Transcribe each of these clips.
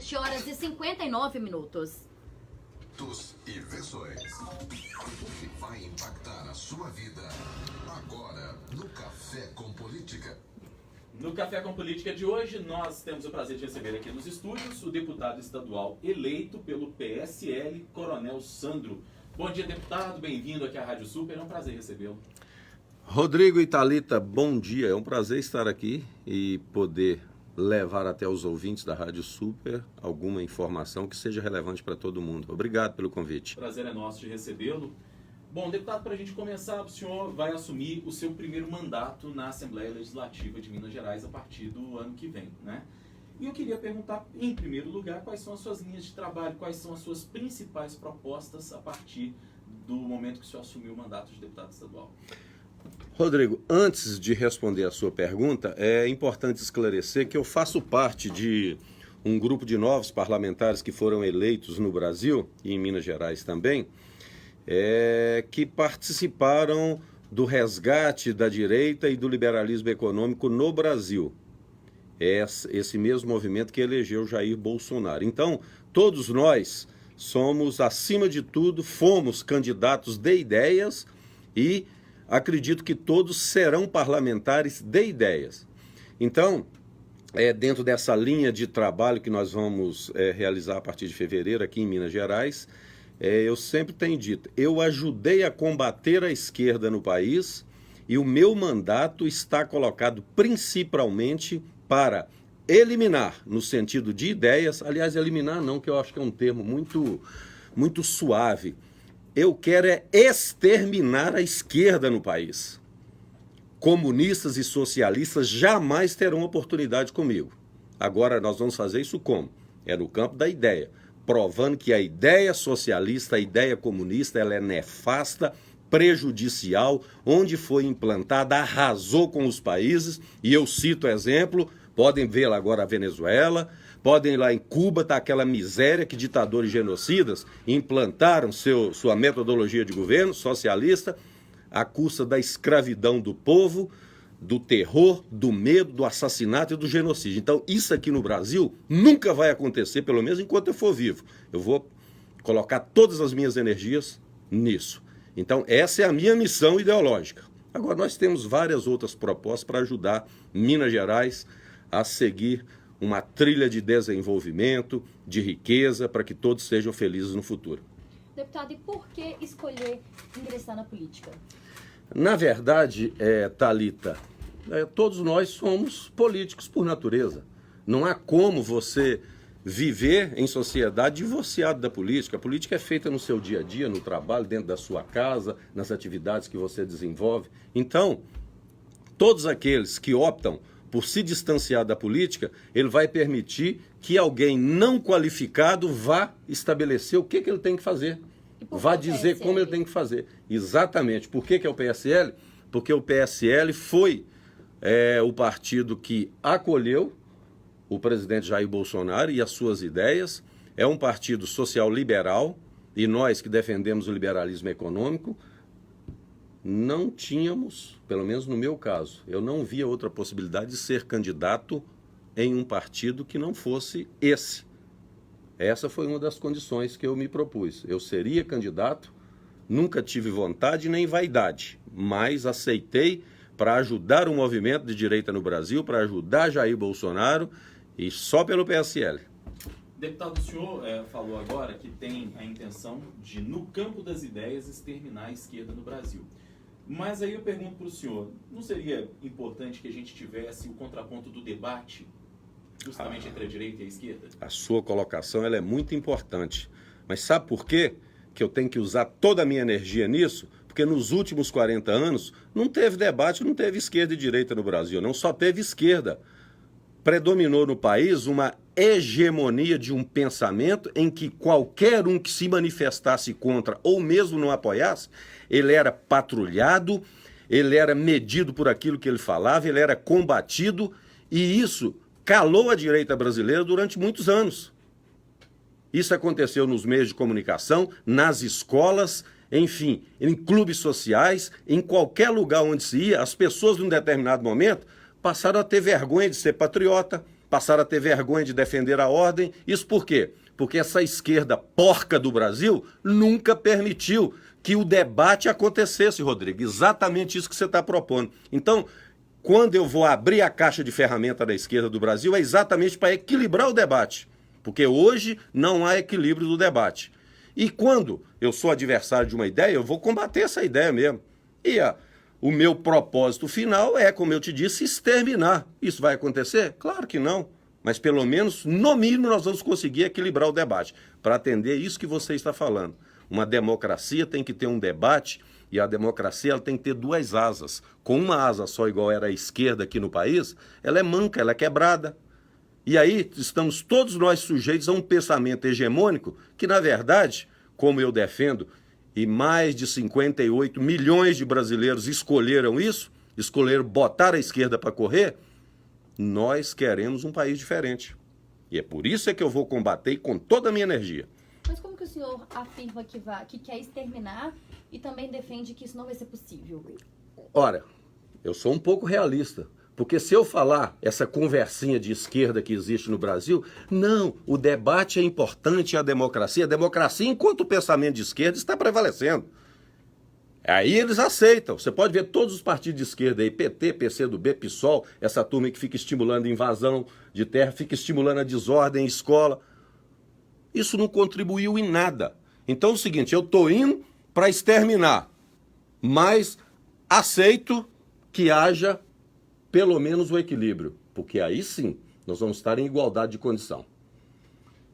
7 horas e 59 minutos. E versões que vai impactar a sua vida agora no Café com Política. No Café com Política de hoje, nós temos o prazer de receber aqui nos estúdios o deputado estadual eleito pelo PSL, Coronel Sandro. Bom dia, deputado, bem-vindo aqui à Rádio Super, é um prazer recebê-lo. Rodrigo e Thalita, bom dia, é um prazer estar aqui e poder levar até os ouvintes da Rádio Super alguma informação que seja relevante para todo mundo. Obrigado pelo convite. Prazer é nosso de recebê-lo. Bom, deputado, para a gente começar, o senhor vai assumir o seu primeiro mandato na Assembleia Legislativa de Minas Gerais a partir do ano que vem, né? E eu queria perguntar, em primeiro lugar, quais são as suas linhas de trabalho, quais são as suas principais propostas a partir do momento que o senhor assumiu o mandato de deputado estadual. Rodrigo, antes de responder a sua pergunta, é importante esclarecer que eu faço parte de um grupo de novos parlamentares que foram eleitos no Brasil e em Minas Gerais também, que participaram do resgate da direita e do liberalismo econômico no Brasil. É esse mesmo movimento que elegeu Jair Bolsonaro. Então, todos nós somos, acima de tudo, fomos candidatos de ideias e acredito que todos serão parlamentares de ideias. Então, dentro dessa linha de trabalho que nós vamos realizar a partir de fevereiro aqui em Minas Gerais, eu sempre tenho dito, eu ajudei a combater a esquerda no país e o meu mandato está colocado principalmente para eliminar, no sentido de ideias, aliás, eliminar não, que eu acho que é um termo muito suave. Eu quero exterminar a esquerda no país. Comunistas e socialistas jamais terão oportunidade comigo. Agora, nós vamos fazer isso como? É no campo da ideia, provando que a ideia socialista, a ideia comunista, ela é nefasta, prejudicial, onde foi implantada, arrasou com os países, e eu cito exemplo, podem ver lá agora a Venezuela, podem ir lá em Cuba, está aquela miséria que ditadores genocidas implantaram sua metodologia de governo socialista à custa da escravidão do povo, do terror, do medo, do assassinato e do genocídio. Então, isso aqui no Brasil nunca vai acontecer, pelo menos enquanto eu for vivo. Eu vou colocar todas as minhas energias nisso. Então, essa é a minha missão ideológica. Agora, nós temos várias outras propostas para ajudar Minas Gerais a seguir uma trilha de desenvolvimento, de riqueza, para que todos sejam felizes no futuro. Deputado, e por que escolher ingressar na política? Na verdade, Thalita, todos nós somos políticos por natureza. Não há como você viver em sociedade divorciado da política. A política é feita no seu dia a dia, no trabalho, dentro da sua casa, nas atividades que você desenvolve. Então, todos aqueles que optam por se distanciar da política, ele vai permitir que alguém não qualificado vá estabelecer o que ele tem que fazer. Vá dizer como ele tem que fazer. Exatamente. Por que é o PSL? Porque o PSL foi o partido que acolheu o presidente Jair Bolsonaro e as suas ideias. É um partido social liberal e nós que defendemos o liberalismo econômico, não tínhamos, pelo menos no meu caso, eu não via outra possibilidade de ser candidato em um partido que não fosse esse. Essa foi uma das condições que eu me propus. Eu seria candidato, nunca tive vontade nem vaidade, mas aceitei para ajudar o movimento de direita no Brasil, para ajudar Jair Bolsonaro e só pelo PSL. Deputado, o senhor falou agora que tem a intenção de, no campo das ideias, exterminar a esquerda no Brasil. Mas aí eu pergunto para o senhor, não seria importante que a gente tivesse o contraponto do debate, justamente entre a direita e a esquerda? A sua colocação ela é muito importante. Mas sabe por quê que eu tenho que usar toda a minha energia nisso? Porque nos últimos 40 anos não teve debate, não teve esquerda e direita no Brasil, não só teve esquerda. Predominou no país uma hegemonia de um pensamento em que qualquer um que se manifestasse contra ou mesmo não apoiasse, ele era patrulhado, ele era medido por aquilo que ele falava, ele era combatido, e isso calou a direita brasileira durante muitos anos. Isso aconteceu nos meios de comunicação, nas escolas, enfim, em clubes sociais, em qualquer lugar onde se ia, as pessoas, num determinado momento, passaram a ter vergonha de ser patriota, passaram a ter vergonha de defender a ordem. Isso por quê? Porque essa esquerda porca do Brasil nunca permitiu que o debate acontecesse, Rodrigo. Exatamente isso que você está propondo. Então, quando eu vou abrir a caixa de ferramenta da esquerda do Brasil, é exatamente para equilibrar o debate. Porque hoje não há equilíbrio do debate. E quando eu sou adversário de uma ideia, eu vou combater essa ideia mesmo. E o meu propósito final é, como eu te disse, exterminar. Isso vai acontecer? Claro que não. Mas pelo menos, no mínimo, nós vamos conseguir equilibrar o debate para atender isso que você está falando. Uma democracia tem que ter um debate e a democracia ela tem que ter duas asas. Com uma asa só, igual era a esquerda aqui no país, ela é manca, ela é quebrada. E aí estamos todos nós sujeitos a um pensamento hegemônico que, na verdade, como eu defendo, e mais de 58 milhões de brasileiros escolheram isso, escolheram botar a esquerda para correr, nós queremos um país diferente. E é por isso que eu vou combater com toda a minha energia. Mas como que o senhor afirma que quer exterminar e também defende que isso não vai ser possível? Ora, eu sou um pouco realista. Porque se eu falar essa conversinha de esquerda que existe no Brasil, não, o debate é importante, a democracia enquanto o pensamento de esquerda está prevalecendo. Aí eles aceitam. Você pode ver todos os partidos de esquerda aí, PT, PCdoB, PSOL, essa turma que fica estimulando a invasão de terra, fica estimulando a desordem em escola. Isso não contribuiu em nada. Então é o seguinte, eu estou indo para exterminar, mas aceito que haja pelo menos o equilíbrio, porque aí sim nós vamos estar em igualdade de condição.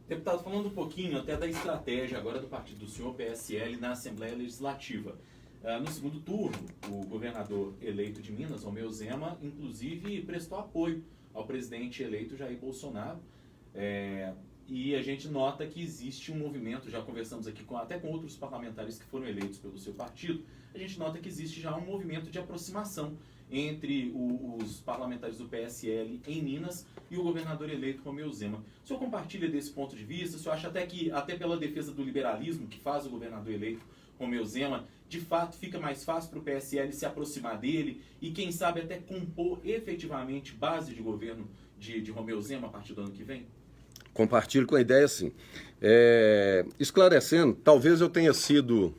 Deputado, falando um pouquinho até da estratégia agora do partido do senhor, PSL, na Assembleia Legislativa. No segundo turno, o governador eleito de Minas, Romeu Zema, inclusive prestou apoio ao presidente eleito Jair Bolsonaro. E a gente nota que existe um movimento, já conversamos aqui até com outros parlamentares que foram eleitos pelo seu partido, a gente nota que existe já um movimento de aproximação entre os parlamentares do PSL em Minas e o governador eleito Romeu Zema. O senhor compartilha desse ponto de vista? O senhor acha até pela defesa do liberalismo que faz o governador eleito Romeu Zema, de fato fica mais fácil para o PSL se aproximar dele e quem sabe até compor efetivamente base de governo de Romeu Zema a partir do ano que vem? Compartilho com a ideia assim. Esclarecendo, talvez eu tenha sido,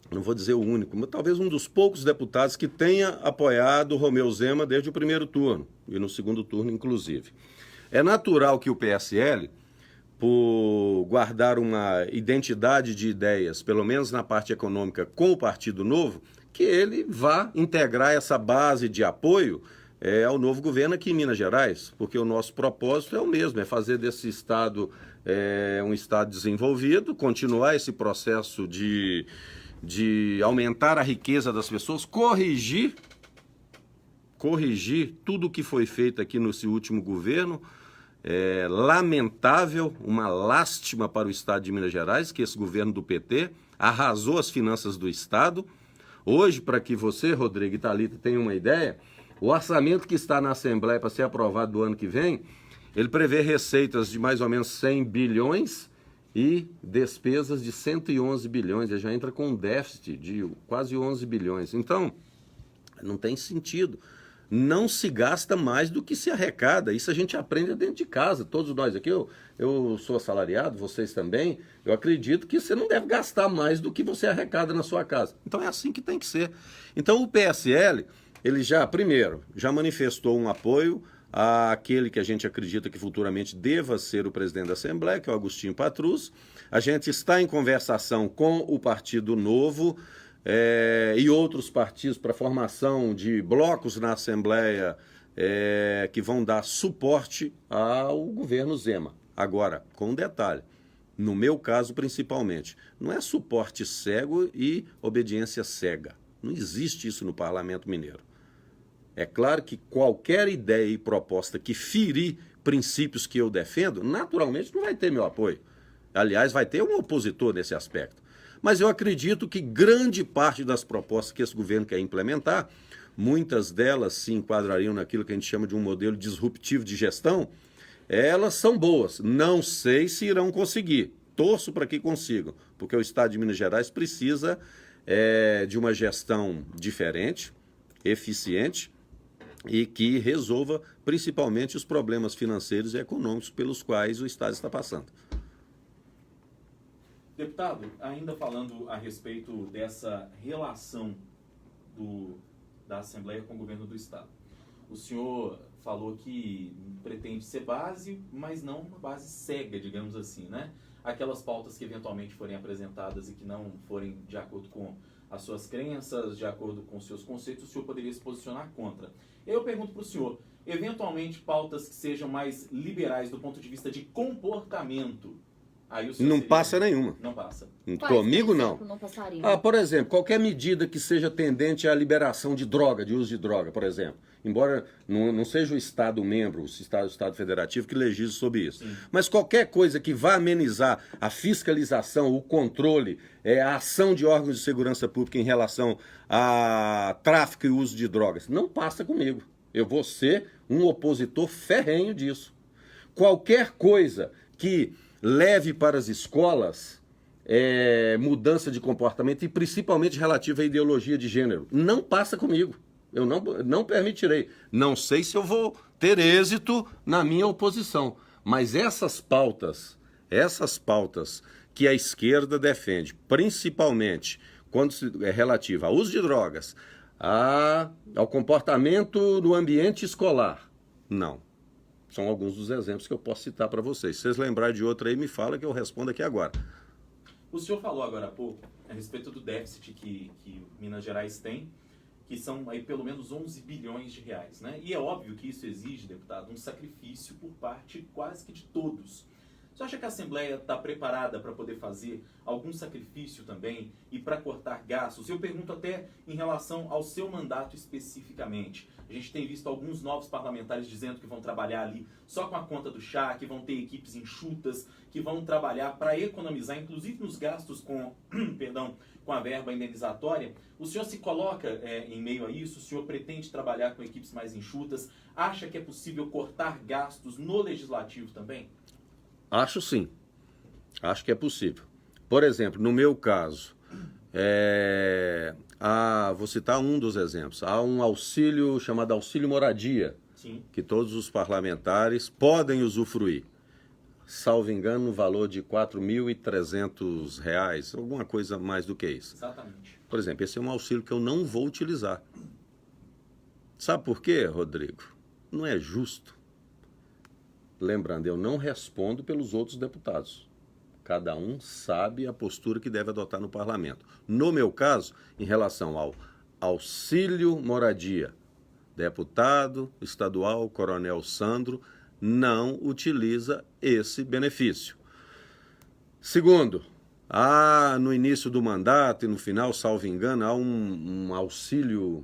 não vou dizer o único, mas talvez um dos poucos deputados que tenha apoiado o Romeu Zema desde o primeiro turno, e no segundo turno inclusive. É natural que o PSL, por guardar uma identidade de ideias, pelo menos na parte econômica, com o Partido Novo, que ele vá integrar essa base de apoio ao novo governo aqui em Minas Gerais, porque o nosso propósito é o mesmo, é fazer desse estado um estado desenvolvido, continuar esse processo de aumentar a riqueza das pessoas, corrigir tudo o que foi feito aqui nesse último governo. É lamentável, uma lástima para o estado de Minas Gerais, que esse governo do PT arrasou as finanças do estado. Hoje, para que você, Rodrigo e Thalita, tenham uma ideia, o orçamento que está na Assembleia para ser aprovado do ano que vem, ele prevê receitas de mais ou menos 100 bilhões e despesas de 111 bilhões. Ele já entra com um déficit de quase 11 bilhões. Então, não tem sentido. Não se gasta mais do que se arrecada. Isso a gente aprende dentro de casa. Todos nós aqui, eu sou assalariado, vocês também. Eu acredito que você não deve gastar mais do que você arrecada na sua casa. Então é assim que tem que ser. Então o PSL, ele primeiro, já manifestou um apoio àquele que a gente acredita que futuramente deva ser o presidente da Assembleia, que é o Agostinho Patrus. A gente está em conversação com o Partido Novo, e outros partidos para formação de blocos na Assembleia que vão dar suporte ao governo Zema. Agora, com um detalhe, no meu caso principalmente, não é suporte cego e obediência cega. Não existe isso no Parlamento Mineiro. É claro que qualquer ideia e proposta que ferir princípios que eu defendo, naturalmente não vai ter meu apoio. Aliás, vai ter um opositor nesse aspecto. Mas eu acredito que grande parte das propostas que esse governo quer implementar, muitas delas se enquadrariam naquilo que a gente chama de um modelo disruptivo de gestão, elas são boas. Não sei se irão conseguir. Torço para que consigam, porque o Estado de Minas Gerais precisa de uma gestão diferente, eficiente, e que resolva principalmente os problemas financeiros e econômicos pelos quais o Estado está passando. Deputado, ainda falando a respeito dessa relação da Assembleia com o governo do Estado. O senhor falou que pretende ser base, mas não uma base cega, digamos assim, né? Aquelas pautas que eventualmente forem apresentadas e que não forem de acordo com as suas crenças, de acordo com os seus conceitos, o senhor poderia se posicionar contra. Eu pergunto para o senhor, eventualmente pautas que sejam mais liberais do ponto de vista de comportamento, aí o senhor Não seria... passa nenhuma. Não passa. Quais, Comigo por não. exemplo, não passariam? Por exemplo, qualquer medida que seja tendente à liberação de droga, de uso de droga, por exemplo. Embora não seja o Estado membro, o Estado federativo que legisle sobre isso. Sim. Mas qualquer coisa que vá amenizar a fiscalização, o controle, a ação de órgãos de segurança pública em relação a tráfico e uso de drogas, não passa comigo. Eu vou ser um opositor ferrenho disso. Qualquer coisa que leve para as escolas mudança de comportamento e principalmente relativa à ideologia de gênero, não passa comigo. Eu não permitirei. Não sei se eu vou ter êxito na minha oposição, mas essas pautas que a esquerda defende, principalmente quando é relativa ao uso de drogas, ao comportamento no ambiente escolar, não. São alguns dos exemplos que eu posso citar para vocês. Se vocês lembrarem de outro aí, me fala que eu respondo aqui agora. O senhor falou agora há pouco a respeito do déficit que Minas Gerais tem, que são aí pelo menos 11 bilhões de reais, né? E é óbvio que isso exige, deputado, um sacrifício por parte quase que de todos. Você acha que a Assembleia está preparada para poder fazer algum sacrifício também e para cortar gastos? Eu pergunto até em relação ao seu mandato especificamente. A gente tem visto alguns novos parlamentares dizendo que vão trabalhar ali só com a conta do chá, que vão ter equipes enxutas, que vão trabalhar para economizar, inclusive nos gastos com a verba indenizatória. O senhor se coloca em meio a isso? O senhor pretende trabalhar com equipes mais enxutas? Acha que é possível cortar gastos no legislativo também? Acho sim. Acho que é possível. Por exemplo, no meu caso, vou citar um dos exemplos. Há um auxílio chamado auxílio moradia, Sim. que todos os parlamentares podem usufruir. Salvo engano, no valor de R$ 4.300, alguma coisa mais do que isso. Exatamente. Por exemplo, esse é um auxílio que eu não vou utilizar. Sabe por quê, Rodrigo? Não é justo. Lembrando, eu não respondo pelos outros deputados. Cada um sabe a postura que deve adotar no parlamento. No meu caso, em relação ao auxílio moradia, deputado estadual Coronel Sandro não utiliza esse benefício. Segundo, no início do mandato e no final, salvo engano, há um auxílio,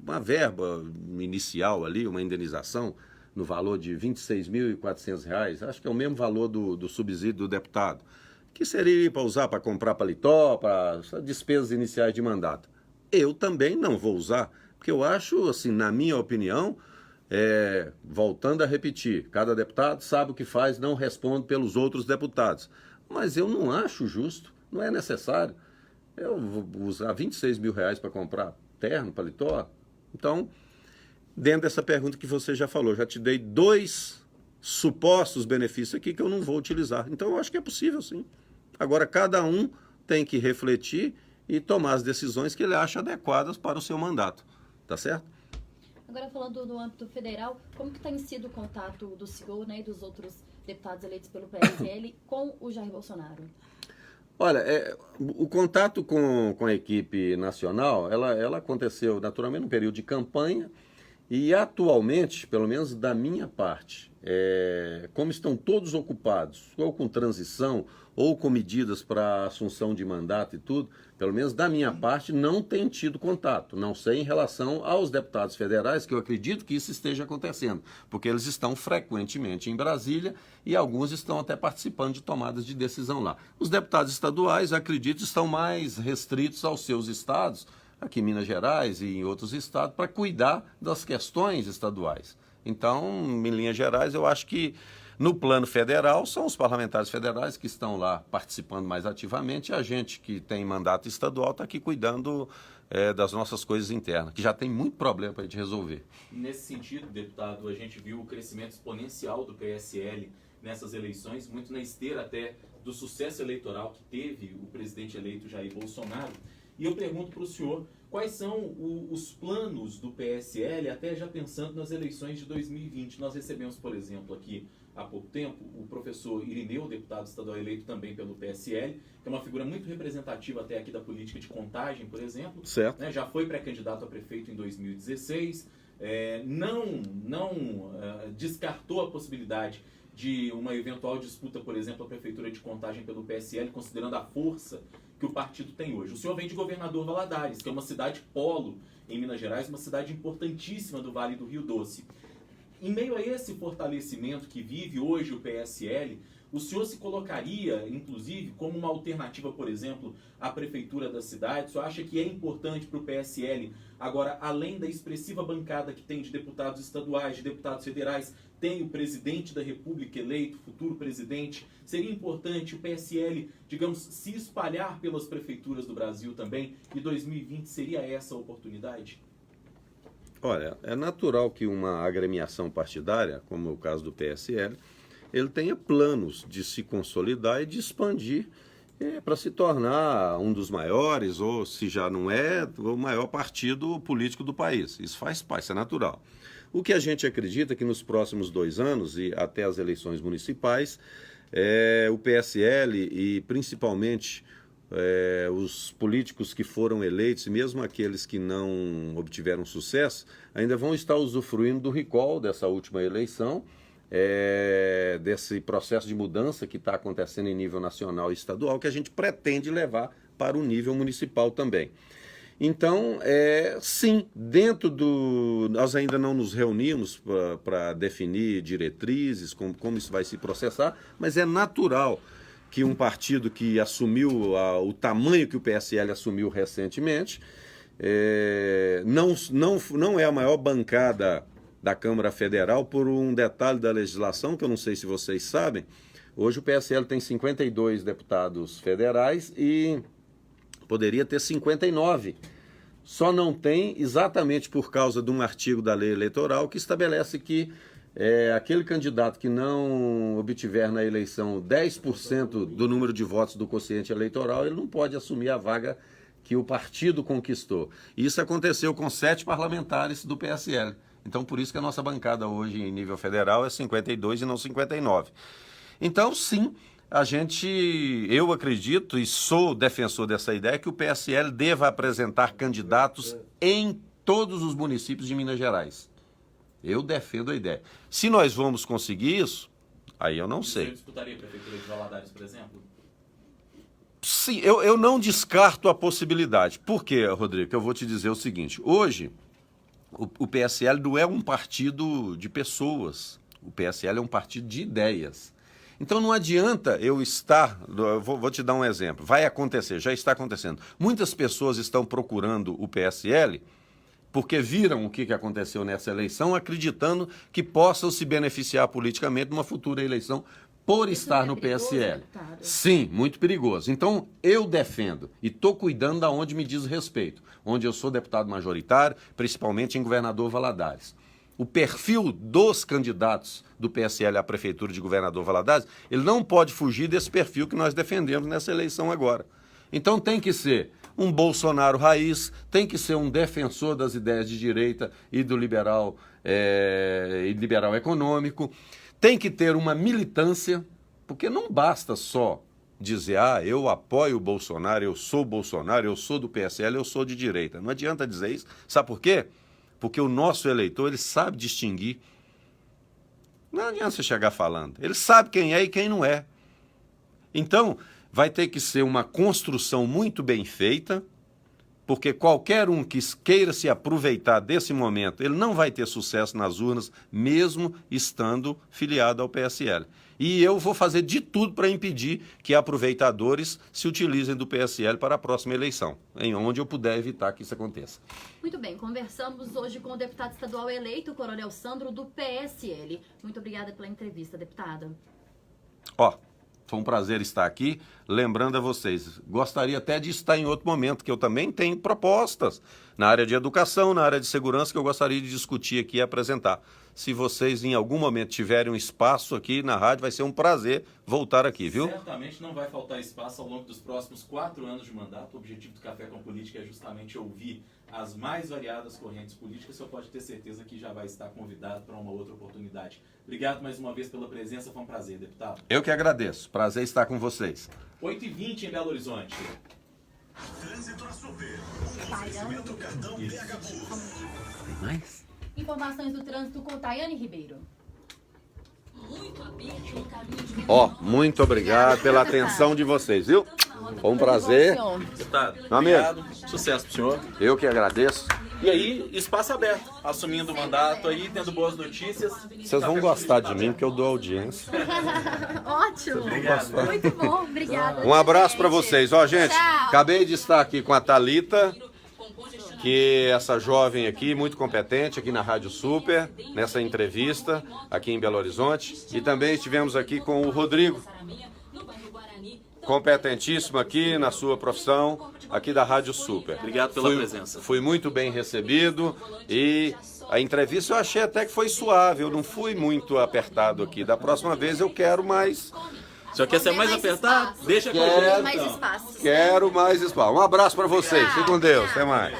uma verba inicial ali, uma indenização, no valor de R$ 26.400, acho que é o mesmo valor do subsídio do deputado, que seria para usar para comprar paletó, para despesas iniciais de mandato. Eu também não vou usar, porque eu acho, assim, na minha opinião, voltando a repetir, cada deputado sabe o que faz, não responde pelos outros deputados. Mas eu não acho justo, não é necessário. Eu vou usar R$ 26.000 para comprar terno, paletó. Então, dentro dessa pergunta que você já falou, já te dei 2 supostos benefícios aqui que eu não vou utilizar. Então, eu acho que é possível, sim. Agora, cada um tem que refletir e tomar as decisões que ele acha adequadas para o seu mandato. Tá certo? Agora, falando do âmbito federal, como que tem sido o contato do senhor, né, e dos outros deputados eleitos pelo PSL com o Jair Bolsonaro? Olha, o contato com a equipe nacional, ela aconteceu naturalmente no período de campanha e atualmente, pelo menos da minha parte, como estão todos ocupados, ou com transição, ou com medidas para assunção de mandato e tudo, pelo menos da minha parte, não tem tido contato. Não sei em relação aos deputados federais, que eu acredito que isso esteja acontecendo, porque eles estão frequentemente em Brasília e alguns estão até participando de tomadas de decisão lá. Os deputados estaduais, acredito, estão mais restritos aos seus estados, aqui em Minas Gerais e em outros estados, para cuidar das questões estaduais. Então, em linhas gerais, eu acho que No plano federal, são os parlamentares federais que estão lá participando mais ativamente, e a gente que tem mandato estadual está aqui cuidando das nossas coisas internas, que já tem muito problema para a gente resolver. Nesse sentido, deputado, a gente viu o crescimento exponencial do PSL nessas eleições, muito na esteira até do sucesso eleitoral que teve o presidente eleito Jair Bolsonaro. E eu pergunto para o senhor, quais são os planos do PSL, até já pensando nas eleições de 2020? Nós recebemos, por exemplo, aqui há pouco tempo, o professor Irineu, deputado estadual eleito também pelo PSL, que é uma figura muito representativa até aqui da política de Contagem, por exemplo. Certo. Né, já foi pré-candidato a prefeito em 2016, não descartou a possibilidade de uma eventual disputa, por exemplo, a prefeitura de Contagem pelo PSL, considerando a força que o partido tem hoje. O senhor vem de Governador Valadares, que é uma cidade polo em Minas Gerais, uma cidade importantíssima do Vale do Rio Doce. Em meio a esse fortalecimento que vive hoje o PSL, o senhor se colocaria, inclusive, como uma alternativa, por exemplo, à prefeitura da cidade? O senhor acha que é importante para o PSL, agora, além da expressiva bancada que tem de deputados estaduais, de deputados federais, tem o presidente da República eleito, futuro presidente, seria importante o PSL, digamos, se espalhar pelas prefeituras do Brasil também, e 2020 seria essa a oportunidade? Olha, é natural que uma agremiação partidária, como é o caso do PSL, ele tenha planos de se consolidar e de expandir para se tornar um dos maiores, ou se já não é, o maior partido político do país. Isso faz parte, isso é natural. O que a gente acredita é que nos próximos 2 anos, e até as eleições municipais, o PSL e principalmente os políticos que foram eleitos, e mesmo aqueles que não obtiveram sucesso, ainda vão estar usufruindo do recall dessa última eleição, desse processo de mudança que está acontecendo em nível nacional e estadual, que a gente pretende levar para o nível municipal também. Então, sim, nós ainda não nos reunimos para definir diretrizes, como isso vai se processar, mas é natural que um partido que assumiu o tamanho que o PSL assumiu recentemente, não é a maior bancada da Câmara Federal por um detalhe da legislação, que eu não sei se vocês sabem. Hoje o PSL tem 52 deputados federais e poderia ter 59. Só não tem exatamente por causa de um artigo da lei eleitoral que estabelece que aquele candidato que não obtiver na eleição 10% do número de votos do quociente eleitoral, ele não pode assumir a vaga que o partido conquistou. Isso aconteceu com 7 parlamentares do PSL. Então, por isso que a nossa bancada hoje, em nível federal, é 52 e não 59. Então, sim, eu acredito e sou defensor dessa ideia que o PSL deva apresentar candidatos em todos os municípios de Minas Gerais. Eu defendo a ideia. Se nós vamos conseguir isso, aí eu não sei. Você disputaria a prefeitura de Valadares, por exemplo? Sim, eu não descarto a possibilidade. Por quê, Rodrigo? Eu vou te dizer o seguinte. Hoje, o PSL não é um partido de pessoas. O PSL é um partido de ideias. Então não adianta vou te dar um exemplo. Vai acontecer, já está acontecendo. Muitas pessoas estão procurando o PSL porque viram o que aconteceu nessa eleição, acreditando que possam se beneficiar politicamente numa futura eleição por estar no PSL. Sim, muito perigoso. Então, eu defendo e estou cuidando da onde me diz respeito, onde eu sou deputado majoritário, principalmente em Governador Valadares. O perfil dos candidatos do PSL à prefeitura de Governador Valadares, ele não pode fugir desse perfil que nós defendemos nessa eleição agora. Então tem que ser um Bolsonaro raiz, tem que ser um defensor das ideias de direita e do liberal econômico, tem que ter uma militância, porque não basta só dizer, eu apoio o Bolsonaro, eu sou do PSL, eu sou de direita. Não adianta dizer isso. Sabe por quê? Porque o nosso eleitor, ele sabe distinguir. Não adianta você chegar falando. Ele sabe quem é e quem não é. Então, vai ter que ser uma construção muito bem feita, porque qualquer um que queira se aproveitar desse momento, ele não vai ter sucesso nas urnas, mesmo estando filiado ao PSL. E eu vou fazer de tudo para impedir que aproveitadores se utilizem do PSL para a próxima eleição, em onde eu puder evitar que isso aconteça. Muito bem, conversamos hoje com o deputado estadual eleito, o Coronel Sandro, do PSL. Muito obrigada pela entrevista, deputada. Foi um prazer estar aqui. Lembrando a vocês, gostaria até de estar em outro momento, que eu também tenho propostas na área de educação, na área de segurança, que eu gostaria de discutir aqui e apresentar. Se vocês em algum momento tiverem um espaço aqui na rádio, vai ser um prazer voltar aqui, viu? Certamente não vai faltar espaço ao longo dos próximos 4 anos de mandato. O objetivo do Café com Política é justamente ouvir as mais variadas correntes políticas. Você pode ter certeza que já vai estar convidado para uma outra oportunidade. Obrigado mais uma vez pela presença, foi um prazer, deputado. Eu que agradeço. Prazer estar com vocês. 8h20 em Belo Horizonte. Trânsito a Super. Oferecimento cartão PHBU. Tem mais? Informações do trânsito com Tayane Ribeiro. Muito obrigado pela atenção de vocês, viu? Foi um prazer. Deputado, Amigo. obrigado. Sucesso pro senhor. Eu que agradeço. E aí, espaço aberto, assumindo o mandato aí, tendo boas notícias. Vocês vão gostar de mim, porque eu dou audiência. Ótimo. Obrigado. Muito bom, obrigada. Um abraço para gente. vocês. Ó, gente, Tchau. acabei de estar aqui com a Thalita, que é essa jovem aqui, muito competente, aqui na Rádio Super, nessa entrevista, aqui em Belo Horizonte. E também estivemos aqui com o Rodrigo, competentíssimo aqui na sua profissão, aqui da Rádio Super. Obrigado pela presença. Fui muito bem recebido e a entrevista eu achei até que foi suave, eu não fui muito apertado aqui. Da próxima vez eu quero mais... O senhor quer ser mais apertado? espaço. Deixa com a Quero. gente. Mais então. espaço. Quero mais espaço. Um abraço para vocês. Fique com Deus. Até mais.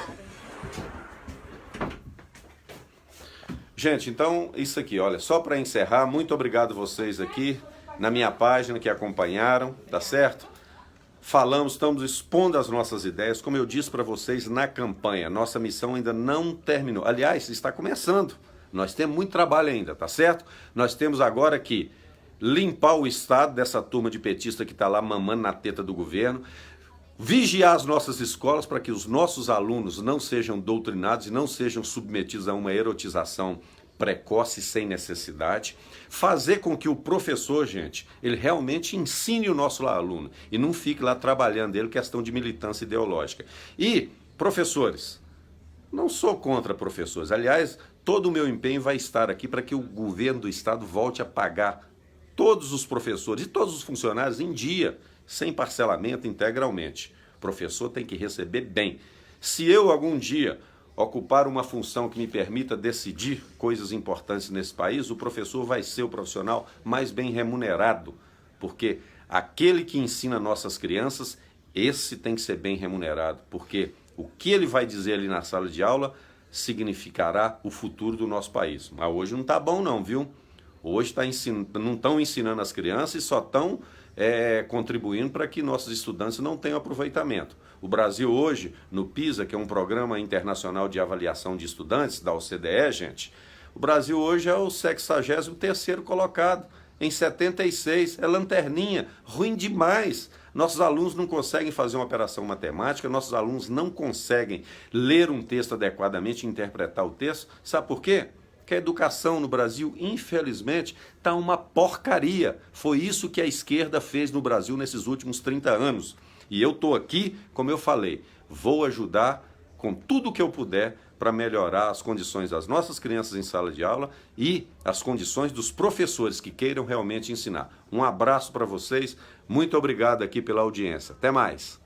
Gente, então, isso aqui, olha, só para encerrar, muito obrigado vocês aqui na minha página que acompanharam, tá certo? Falamos, estamos expondo as nossas ideias, como eu disse para vocês na campanha, nossa missão ainda não terminou. Aliás, está começando. Nós temos muito trabalho ainda, tá certo? Nós temos agora que limpar o Estado dessa turma de petista que está lá mamando na teta do governo, vigiar as nossas escolas para que os nossos alunos não sejam doutrinados e não sejam submetidos a uma erotização precoce sem necessidade, fazer com que o professor, gente, ele realmente ensine o nosso aluno e não fique lá trabalhando ele questão de militância ideológica. E, professores, não sou contra professores, aliás, todo o meu empenho vai estar aqui para que o governo do Estado volte a pagar todos os professores e todos os funcionários em dia, sem parcelamento, integralmente. O professor tem que receber bem. Se eu algum dia ocupar uma função que me permita decidir coisas importantes nesse país, o professor vai ser o profissional mais bem remunerado, porque aquele que ensina nossas crianças, esse tem que ser bem remunerado, porque o que ele vai dizer ali na sala de aula significará o futuro do nosso país. Mas hoje não está bom não, viu? Hoje não estão ensinando as crianças e só estão contribuindo para que nossos estudantes não tenham aproveitamento. O Brasil hoje, no PISA, que é um programa internacional de avaliação de estudantes da OCDE, gente, o Brasil hoje é o 63º colocado, em 76, é lanterninha, ruim demais. Nossos alunos não conseguem fazer uma operação matemática, nossos alunos não conseguem ler um texto adequadamente e interpretar o texto. Sabe por quê? Porque a educação no Brasil, infelizmente, está uma porcaria. Foi isso que a esquerda fez no Brasil nesses últimos 30 anos. E eu estou aqui, como eu falei, vou ajudar com tudo que eu puder para melhorar as condições das nossas crianças em sala de aula e as condições dos professores que queiram realmente ensinar. Um abraço para vocês, muito obrigado aqui pela audiência. Até mais!